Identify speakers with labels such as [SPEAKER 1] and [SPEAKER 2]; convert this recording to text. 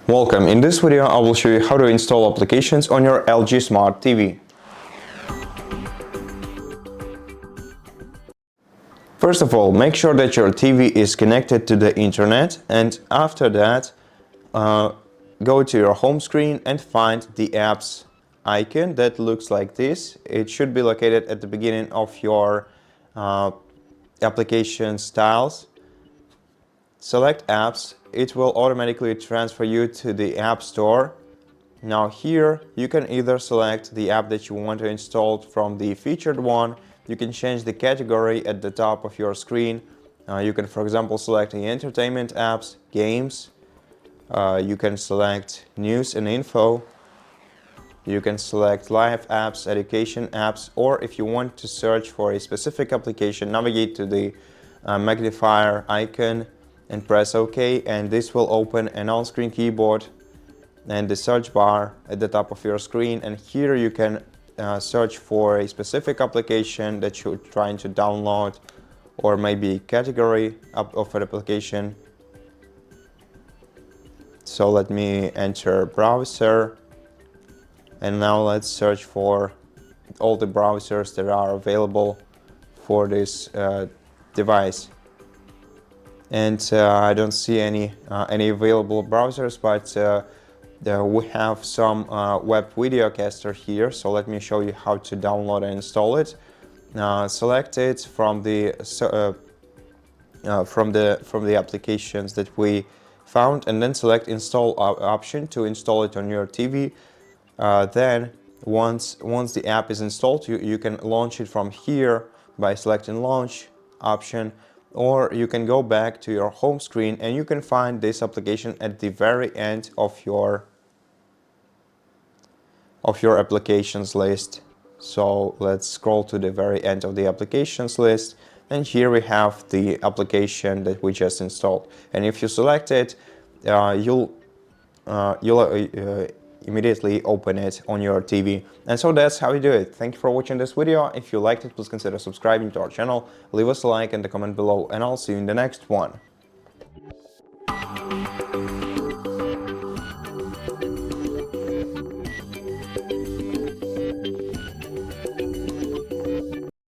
[SPEAKER 1] Welcome. In this video I will show you how to install applications on your LG Smart TV. First of all, make sure that your TV is connected to the internet, and after that go to your home screen and find the apps icon that looks like this. It should be located at the beginning of your application styles. Select apps. It will automatically transfer you to the App Store. Now here you can either select the app that you want to install from the featured one. You can change the category at the top of your screen. You can, for example, select the entertainment apps, games. You can select news and info. You can select live apps, education apps, or if you want to search for a specific application, navigate to the magnifier icon and press OK, and this will open an on-screen keyboard and the search bar at the top of your screen, and here you can search for a specific application that you're trying to download, or maybe category of an application. So let me enter browser, and now let's search for all the browsers that are available for this device. And I don't see any available browsers, but we have some web video caster here, so let me show you how to download and install it. Select it from the applications that we found, and then select install option to install it on your TV. Then once the app is installed, you can launch it from here by selecting launch option, or you can go back to your home screen and you can find this application at the very end of your applications list. So let's scroll to the very end of the applications list, and here we have the application that we just installed. And if you select it, you'll immediately open it on your TV. And so that's how you do it. Thank you for watching this video. If you liked it, please consider subscribing to our channel, leave us a like and a comment below, and I'll see you in the next one.